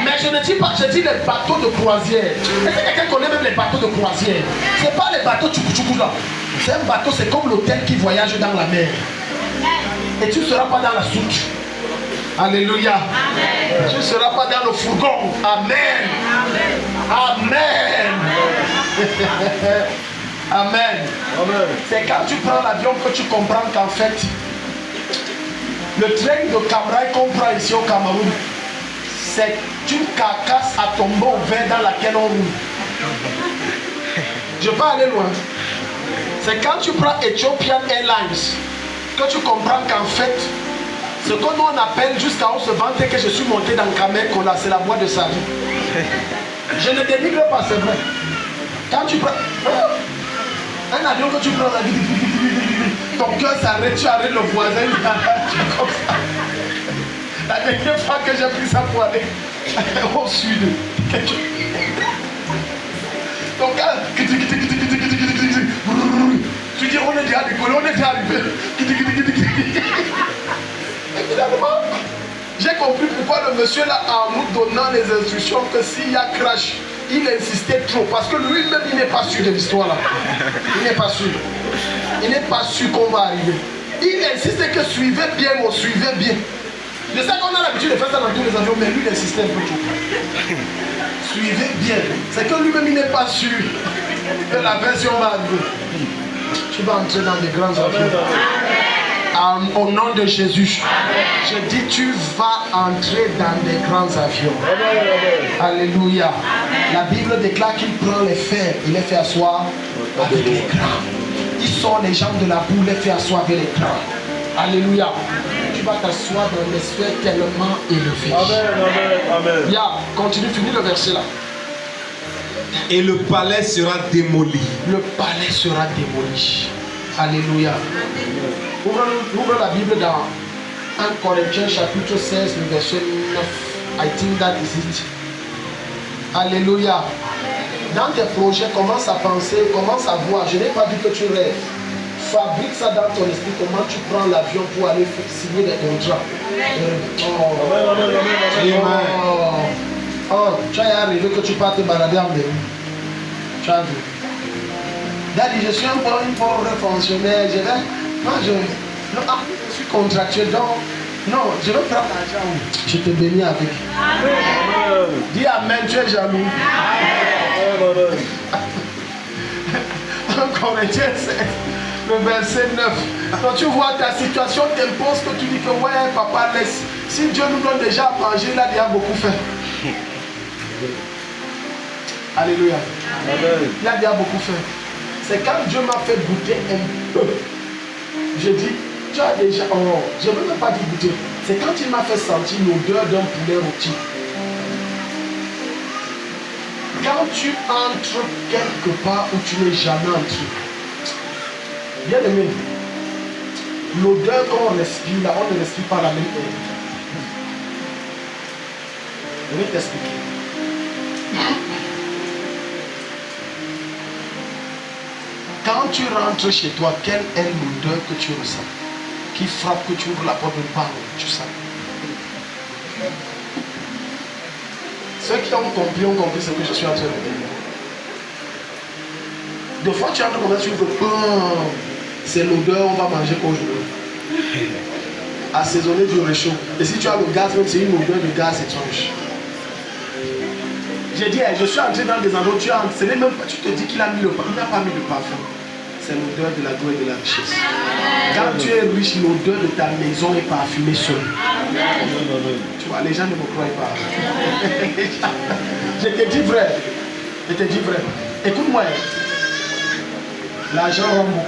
Mais je ne dis pas, je dis les bateaux de croisière. Est-ce que quelqu'un connaît même les bateaux de croisière? C'est pas les bateaux tchoukou là. C'est un bateau, c'est comme l'hôtel qui voyage dans la mer. Et tu ne seras pas dans la soute. Alléluia. Amen. Tu ne seras pas dans le fourgon. Amen. Amen. Amen. Amen. C'est quand tu prends l'avion que tu comprends qu'en fait, le train de Cambrai qu'on prend ici au Cameroun, c'est une carcasse à tombeau ouvert dans laquelle on roule. Je peux aller loin. C'est quand tu prends Ethiopian Airlines que tu comprends qu'en fait, ce que nous on appelle jusqu'à on se vantait que je suis monté dans Kamekola, c'est la boîte de sa vie. Je ne dénigre pas, c'est vrai. Quand tu prends un avion que tu prends, ton cœur s'arrête, tu arrêtes le voisin, tu es comme ça. La dernière fois que j'ai pris ça pour aller au sud, ton cœur, tu dis on est déjà décollé, on est déjà arrivé. Évidemment, j'ai compris pourquoi le monsieur là, en nous donnant les instructions que s'il y a crash, il insistait trop. Parce que lui-même, il n'est pas sûr de l'histoire là. Il n'est pas sûr. Il n'est pas sûr qu'on va arriver. Il insistait que suivez bien, on suivait bien. Je sais qu'on a l'habitude de faire ça dans tous les avions, mais lui, il insistait un peu trop. Suivez bien. C'est que lui-même, il n'est pas sûr que la version va arriver. Tu vas entrer dans des grands avions. Au nom de Jésus, je dis tu vas entrer dans des grands avions. Alléluia. La Bible déclare qu'il prend les fers, il les fait asseoir avec les grands. Il sort les jambes de la boue, les fait asseoir avec les grands. Alléluia. Tu vas t'asseoir dans des sphères tellement élevées. Amen. Continue, finis le verset là. Et le palais sera démoli. Le palais sera démoli. Alléluia. Ouvre la Bible dans 1 Corinthiens chapitre 16, le verset 9. I think that is it. Alléluia. Dans tes projets, commence à penser, commence à voir. Je n'ai pas dit que tu rêves. Fabrique ça dans ton esprit. Comment tu prends l'avion pour aller signer des contrats. Tu as arrivé que tu partes te balader en Bénin. Tu as vu. Daddy, je suis un pauvre fonctionnaire. Je suis contractuel. Donc, non, je vais prendre l'argent. Je te bénis avec. Amen. Dis Amen, tu es jaloux. Amen. Encore un Corinthiens, le verset 9. Quand tu vois ta situation t'impose que tu dis que ouais, papa, laisse. Si Dieu nous donne déjà à manger, il a déjà beaucoup fait. Alléluia. Amen. Il a déjà beaucoup fait. C'est quand Dieu m'a fait goûter un peu. Je dis, tu as déjà... Oh, je ne veux même pas dire goûter. C'est quand il m'a fait sentir l'odeur d'un poulet rôti. Quand tu entres quelque part où tu n'es jamais entré, bien aimé, l'odeur qu'on respire là, on ne respire pas la même air. Je vais t'expliquer. Quand tu rentres chez toi, quelle est l'odeur que tu ressens? Qui frappe que tu ouvres la porte de part, tu sens. Ceux qui ont compris ce que je suis en train de dire. Des fois, tu entres comme ça, tu ouvres, c'est l'odeur, on va manger aujourd'hui. Assaisonner du réchaud. Et si tu as le gaz, même c'est une odeur de gaz étrange. J'ai dit, je suis entré dans des endroits où tu as, ce n'est même pas, tu te dis qu'il a mis le parfum. Il n'a pas mis le parfum. C'est l'odeur de la gloire et de la richesse. Quand tu es riche, l'odeur de ta maison est parfumée seule. Tu vois, les gens ne me croient pas. Je te dis vrai. Je te dis vrai. Écoute-moi. L'argent rend bon.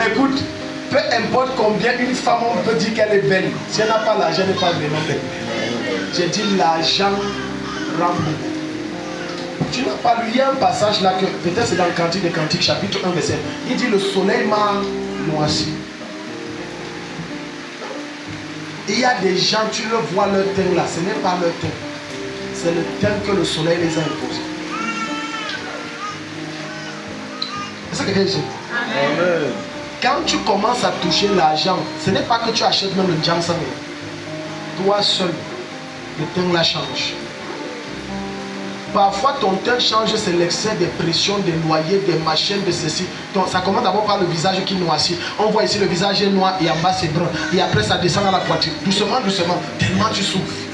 Écoute, peu importe combien une femme on peut dire qu'elle est belle, si elle n'a pas l'argent, elle n'est pas vraiment belle. J'ai dit l'argent rend bon. Tu n'as pas lu, il y a un passage là que peut-être c'est dans le Cantique des Cantiques, chapitre 1, verset. Il dit le soleil m'a noirci. Il y a des gens, tu le vois leur teint là, ce n'est pas leur teint. c'est le thème que le soleil les a imposés. C'est ce que quelqu'un dit. Amen. Quand tu commences à toucher l'argent, ce n'est pas que tu achètes même le Jansan. Toi seul, le teint là change. Parfois ton teint change, c'est l'excès des pressions, des loyers, des machines, de ceci. Donc, ça commence d'abord par le visage qui noircit. On voit ici le visage est noir et en bas c'est brun. Et après ça descend à la poitrine. Doucement, doucement, tellement tu souffres.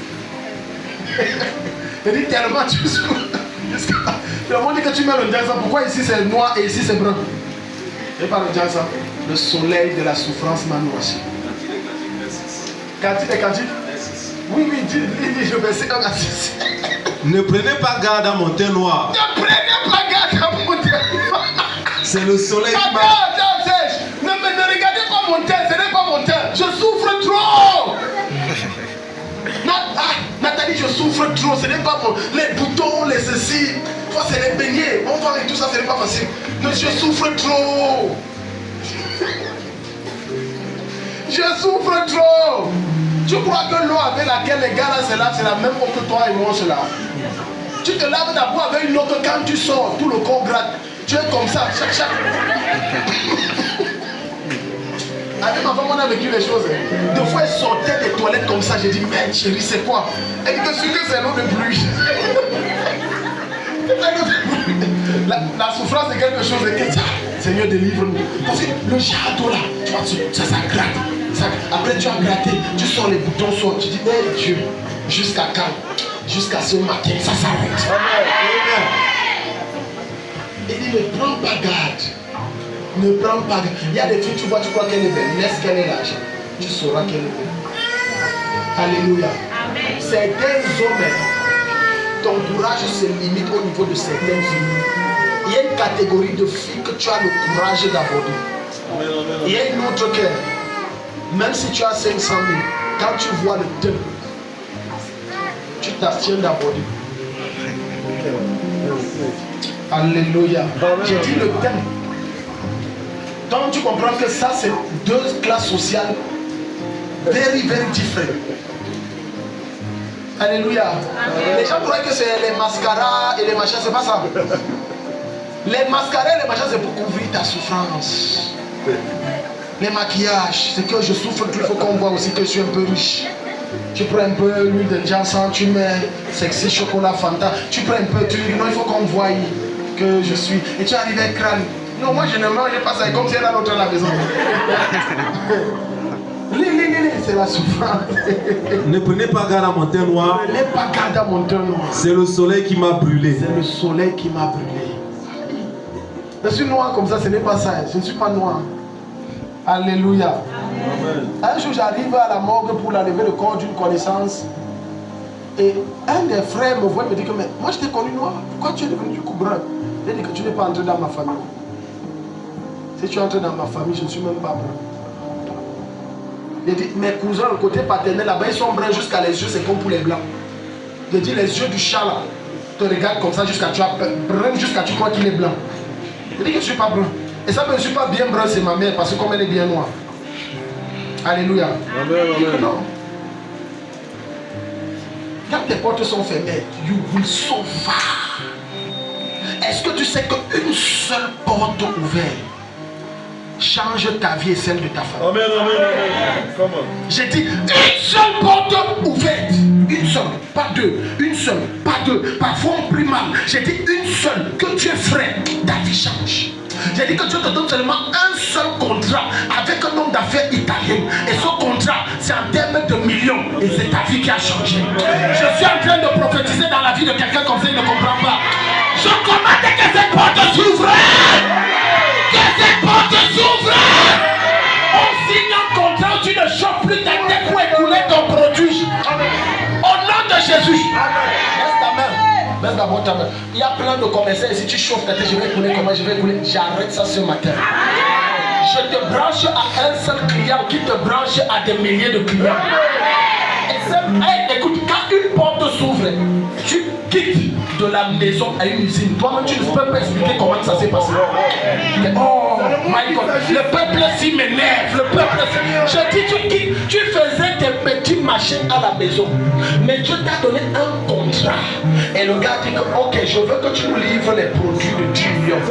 Je dis tellement tu souffres. Le monde dit que tu mets le Jansan. Pourquoi ici c'est noir et ici c'est brun? Et pas le Jansan. Le soleil de la souffrance m'a noirci. Cantique et cantique. Oui, dis, je vais essayer de 6. Ne prenez pas garde à mon teint noir. Ne prenez pas garde à mon teint noir. C'est le soleil qui m'a... Ne regardez pas mon teint, ce n'est pas mon teint. Je souffre trop. Nathalie, je souffre trop. Ce n'est pas mon... Les boutons, les ceci. Toi, c'est les beignets. On voit et tout ça, ce n'est pas facile. Mais je souffre trop. Je souffre trop. Tu crois que l'eau avec laquelle les gars là se lavent, c'est la même eau que toi et moi on se lave? Tu te laves d'abord avec une eau que quand tu sors, tout le corps gratte. Tu es comme ça, chaque. Avec ma femme, on a vécu les choses. Deux fois, elle sortait des toilettes comme ça. J'ai dit, mais chérie, c'est quoi? Elle dit que c'est l'eau de pluie. La souffrance c'est quelque chose de que ça. Seigneur, délivre-nous. Parce que le château là, tu vois, ça gratte. Après tu as gratté, tu sors les boutons, tu dis, mais Dieu, jusqu'à quand? Jusqu'à ce matin, ça s'arrête. Il dit, ne prends pas garde. Ne prends pas garde. Il y a des filles, tu vois, tu crois qu'elle est belle. Laisse qu'elle ait l'argent. Tu sauras qu'elle est belle. Alléluia. Certains hommes, ton courage se limite au niveau de certaines filles. Il y a une catégorie de filles que tu as le courage d'aborder. Il y a une autre que, même si tu as 500 000, quand tu vois le teint, tu t'abstiens d'aborder. Alléluia. J'ai dit le teint. Donc tu comprends que ça c'est deux classes sociales very different. Alléluia. Les gens croient que c'est les mascaras et les machins, c'est pas ça. Les mascaras et les machins c'est pour couvrir ta souffrance. Les maquillages, c'est que je souffre, il faut qu'on voit aussi que je suis un peu riche. Tu prends un peu l'huile de Jansan, tu mets sexy chocolat Fanta, tu prends un peu, tu dis non, il faut qu'on voie que je suis. Et tu arrives avec crâne. Non, moi je ne mange pas ça, comme si elle a l'autre à la maison. C'est la souffrance. Ne prenez pas garde à mon teint noir. Ne prenez pas garde à mon teint noir. C'est le soleil qui m'a brûlé. C'est le soleil qui m'a brûlé. Je suis noir comme ça, ce n'est pas ça. Je ne suis pas noir. Alléluia. Amen. Un jour, j'arrive à la morgue pour lever le corps d'une connaissance. Et un des frères me voit et me dit que mais moi je t'ai connu noir. Pourquoi tu es devenu du coup brun? Il dit que tu n'es pas entré dans ma famille. Si tu entres dans ma famille, je ne suis même pas brun. Il dit mes cousins, le côté paternel là-bas, ils sont bruns jusqu'à les yeux, c'est comme pour les blancs. Il dit les yeux du chat là, te regardent comme ça jusqu'à tu as brun jusqu'à tu crois qu'il est blanc. Il dit que je ne suis pas brun. Et ça, je ne suis pas bien brun, c'est ma mère, parce que comme elle est bien noire. Alléluia. Amen, amen. Non. Quand tes portes sont fermées, you will suffer. Est-ce que tu sais qu'une seule porte ouverte change ta vie et celle de ta famille? Amen, amen, amen. Comment? J'ai dit une seule porte ouverte. Une seule, pas deux. Une seule, pas deux. Parfois on prie mal. J'ai dit une seule. Que tu es frais, ta vie change. J'ai dit que Dieu te donne seulement un seul contrat avec un homme d'affaires italien. Et ce contrat, c'est en termes de millions. Et c'est ta vie qui a changé. Je suis en train de prophétiser dans la vie de quelqu'un comme ça, il ne comprend pas. Je commande que cette porte s'ouvre. Que cette porte s'ouvre. On signe un contrat où tu ne chauffes plus ta tête pour écouler ton produit. Au nom de Jésus. Laisse ta main. Laisse d'abord ta main. Il y a plein de commerçants et si tu chauffes ta tête, je vais écouler comment je vais écouler. J'arrête ça ce matin. Je te branche à un seul client qui te branche à des milliers de clients. Et écoute, quand une porte s'ouvre, quitte de la maison à une usine. Toi-même, tu ne peux pas expliquer comment ça s'est passé. Oh my God, le peuple s'y m'énerve. Le peuple s'y... Je dis, tu faisais tes petits machins à la maison, mais Dieu t'a donné un contrat. Et le gars dit que, ok, je veux que tu nous livres les produits de 10 millions.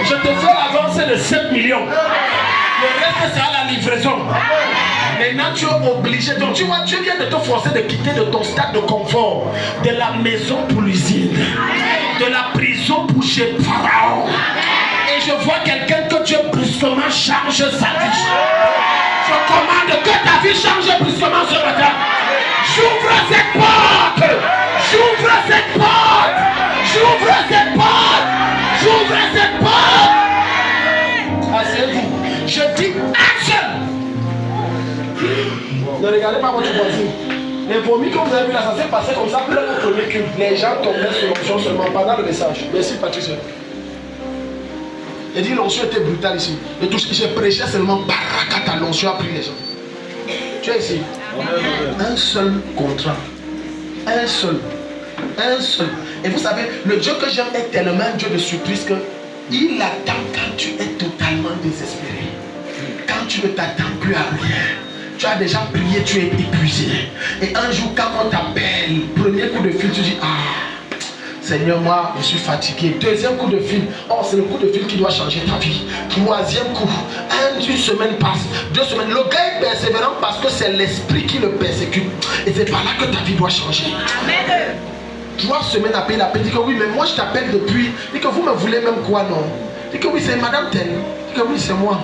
Je te fais l'avance de 7 millions. Le reste, c'est à la livraison. Maintenant, tu es obligé. Donc, tu vois, tu viens de te forcer de quitter de ton stade de confort, de la maison pour l'usine, de la prison pour chez Pharaon. Et je vois quelqu'un que Dieu brusquement change sa vie. Je commande que ta vie change brusquement ce matin. J'ouvre cette porte. J'ouvre cette porte. J'ouvre cette porte. J'ouvre cette porte. Asseyez-vous. Je dis action. Ne regardez pas votre voisin. Les vomis que vous avez vu là, ça s'est passé comme ça, plein de premier culte. Les gens tombaient sur l'onction seulement pendant le message. Merci Patrice. Il dit l'onction était brutale ici. J'ai prêché seulement barakata, l'onction a pris les gens. Tu es ici. Un seul contrat. Un seul. Un seul. Et vous savez, le Dieu que j'aime est tellement un Dieu de surprise que il attend quand tu es totalement désespéré. Quand tu ne t'attends plus à rien. Tu as déjà prié, tu es épuisé. Et un jour, quand on t'appelle, premier coup de fil, tu dis, ah, Seigneur, moi, je suis fatigué. Deuxième coup de fil, oh, c'est le coup de fil qui doit changer ta vie. Troisième coup, une semaine passe, 2 semaines. Le gars est persévérant parce que c'est l'esprit qui le persécute. Et c'est par là que ta vie doit changer. Amen. 3 semaines après, il appelle, dit que oui, mais moi, je t'appelle depuis. Dit que vous me voulez même quoi, non? Dit que oui, c'est Madame Tel. Dit que oui, c'est moi.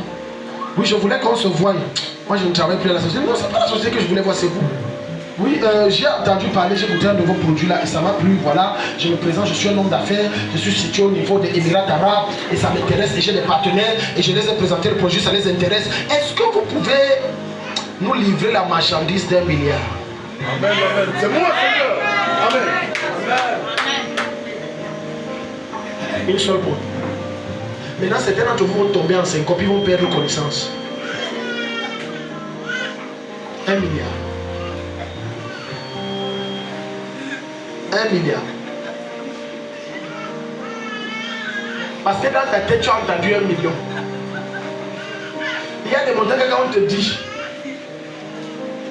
Oui, je voulais qu'on se voie. Moi, je ne travaille plus à la société. Non, c'est pas la société que je voulais voir, c'est vous. Oui, j'ai entendu parler, j'ai goûté un de vos produits là et ça m'a plu. Voilà, je me présente, je suis un homme d'affaires, je suis situé au niveau des Émirats Arabes et ça m'intéresse et j'ai des partenaires et je les ai présenté le produit, ça les intéresse. Est-ce que vous pouvez nous livrer la marchandise d'1 milliard? Amen, amen. C'est moi, Seigneur. Amen. Une seule fois. Maintenant, certains d'entre vous vont tomber en syncope, ils vont perdre connaissance. 1 milliard. 1 milliard. Parce que dans ta tête, tu as entendu 1 million. Il y a des montants que quand on te dit,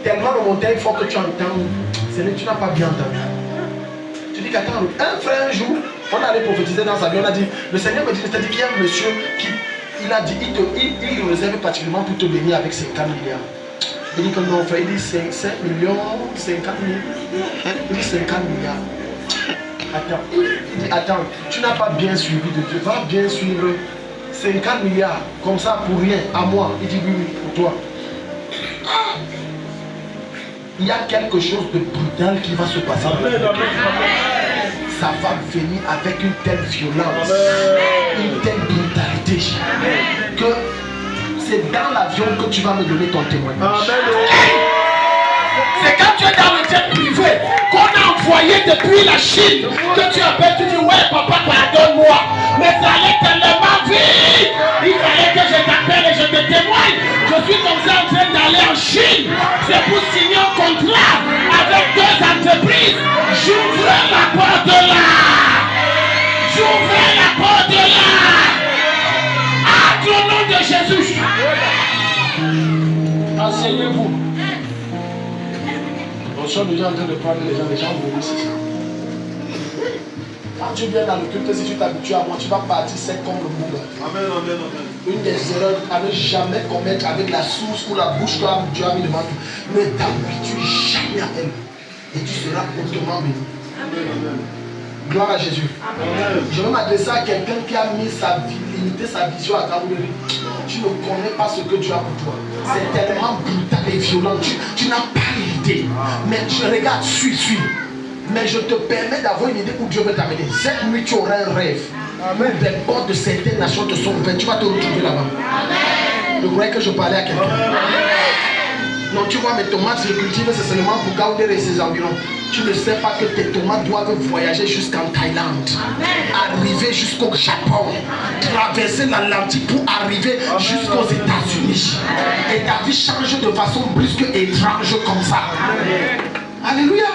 tellement le montant il faut que tu entends, c'est que tu n'as pas bien entendu. Tu dis qu'attends, un frère un jour, on allait prophétiser dans sa vie, on a dit, le Seigneur me dit, c'est-à-dire qu'il y a un monsieur qui, il a dit, il réserve particulièrement pour te bénir avec 50 milliards. Il dit que non, frère, il dit 5 millions, 50 000. Il dit 50 milliards. Attends, il dit, attends, tu n'as pas bien suivi de Dieu, va bien suivre 50 milliards, comme ça pour rien, à moi. Il dit oui, oui, pour toi. Il y a quelque chose de brutal qui va se passer. Ça va venir avec une telle violence, une telle brutalité, que c'est dans l'avion que tu vas me donner ton témoignage. C'est quand tu es dans le jet privé qu'on a envoyé depuis la Chine que tu appelles, tu dis ouais papa pardonne-moi. Mais ça allait tellement vite. Il fallait que je t'appelle et je te témoigne. Je suis comme ça en train d'aller en Chine. C'est pour signer un contrat avec 2 entreprises. J'ouvre la porte là. J'ouvre la porte là. À ton nom de Jésus. Asseyez-vous. Nous sommes déjà en train de prendre les gens vomissent ici. Quand tu viens dans le culte, si tu t'habitues à moi, tu vas partir sec comme le monde. Amen, amen, amen. Une des erreurs à ne jamais commettre avec la source ou la bouche que Dieu a mis devant toi. Ne t'habitue jamais à elle. Et tu seras hautement béni. Gloire à Jésus. Amen. Je vais m'adresser à quelqu'un qui a mis sa vie, limité sa vision à Kaboulé. Tu ne connais pas ce que Dieu a pour toi. C'est tellement brutal et violent. Tu n'as pas l'idée. Mais je regarde, suis. Mais je te permets d'avoir une idée où Dieu veut t'amener. Cette nuit, tu auras un rêve. Amen. Les portes de certaines nations te sont ouvertes. Tu vas te retrouver là-bas. Je croyais que je parlais à quelqu'un. Non, tu vois, mes tomates, je cultive, c'est seulement pour Gaoudé et ses environs. Tu ne sais pas que tes tomates doivent voyager jusqu'en Thaïlande, arriver jusqu'au Japon, traverser l'Atlantique pour arriver jusqu'aux États-Unis. Et ta vie change de façon brusque et étrange comme ça. Alléluia.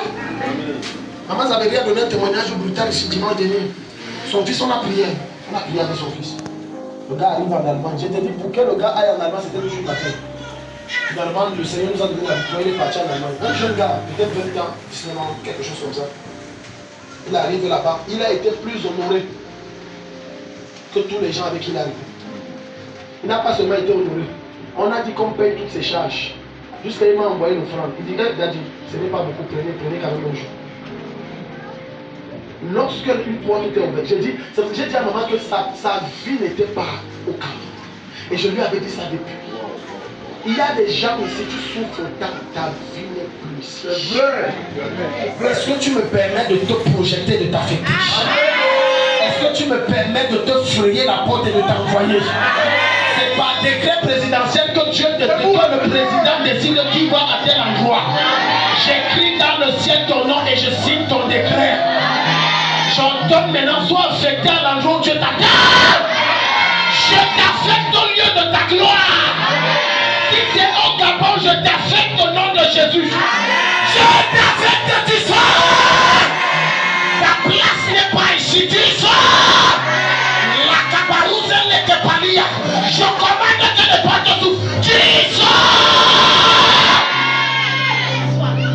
Maman Zavérie a donné un témoignage brutal ici dimanche dernier. Son fils, on a prié. On a prié avec son fils. Le gars arrive en Allemagne. J'ai dit pour que le gars aille en Allemagne, c'était le jour matin. Finalement, le Seigneur nous a donné la victoire, il est parti en Allemagne. Un jeune gars, peut-être 20 ans, 19 ans, quelque chose comme ça. Il arrive là-bas. Il a été plus honoré que tous les gens avec qui il arrive. Il n'a pas seulement été honoré. On a dit qu'on paye toutes ses charges. Jusqu'à il m'a envoyé une offrande. Il dit, il a dit, ce n'est pas beaucoup, prenez quand même un jour. Lorsque une porte était ouverte, j'ai dit à maman que sa vie n'était pas au calme. Et je lui avais dit ça depuis. Il y a des gens ici, tu souffres tant, ta vie n'est plus. C'est vrai. Est-ce que tu me permets de te projeter de ta fétiche? Est-ce que tu me permets de te frayer la porte et de t'envoyer? C'est par décret présidentiel que Dieu te dit que le président décide qui va à tel endroit. J'écris dans le ciel ton nom et je signe ton décret. J'ordonne maintenant, sois affecté à l'endroit où Dieu t'attend. Je t'affecte au lieu de ta gloire. Si c'est au Gabon, je t'affecte au nom de Jésus. Je t'affecte, tu sors. Ta place n'est pas ici, tu sors. La cabarouze, elle n'était pas liée. Je commande que le bateau souffle. Tu sors.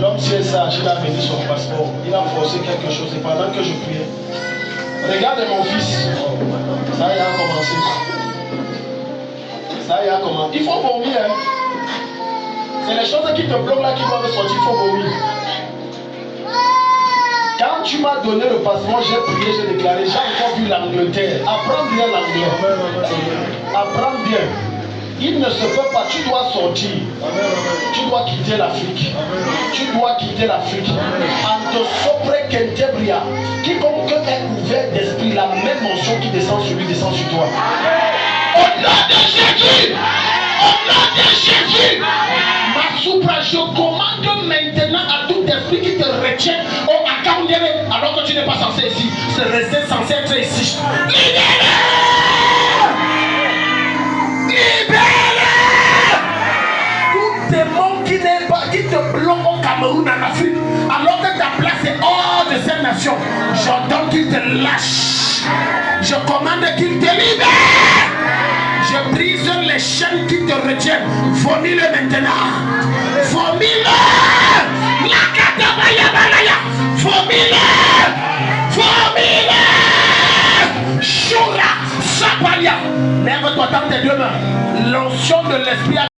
L'homme c'est sage, il a mis son passeport. Il a forcé quelque chose. Et pendant que je priais, regarde mon fils. Ça y a commencé. Ça y a commencé. Il faut vomir. Hein. C'est les choses qui te bloquent là qui doivent sortir. Il faut vomir. Quand tu m'as donné le passeport, j'ai prié, j'ai déclaré, j'ai encore vu l'Angleterre. Apprends bien l'anglais. Apprends bien. Il ne se peut pas, tu dois sortir. Tu dois quitter l'Afrique. Tu dois quitter l'Afrique. Ante sopre kentebria. Quiconque est ouvert d'esprit, la même mention qui descend sur lui descend sur toi. Au nom de Jésus! Au nom de Jésus! Ma soupra, je commande maintenant à tout esprit qui te retient au Akaundere, alors que tu n'es pas censé ici. C'est rester censé être ici. Libérez! Libérez! Tout démon qui te bloque au Cameroun, en Afrique, alors que ta place est hors de cette nation, j'entends qu'il te lâche. Je commande qu'il te libère. Je brise les chaînes qui te retiennent. Vomis-le maintenant. Vomis-le. La katabaya balaya. Vomis-le. Vomis-le. Shura. Sapalia. Lève-toi dans tes deux mains. L'onction de l'esprit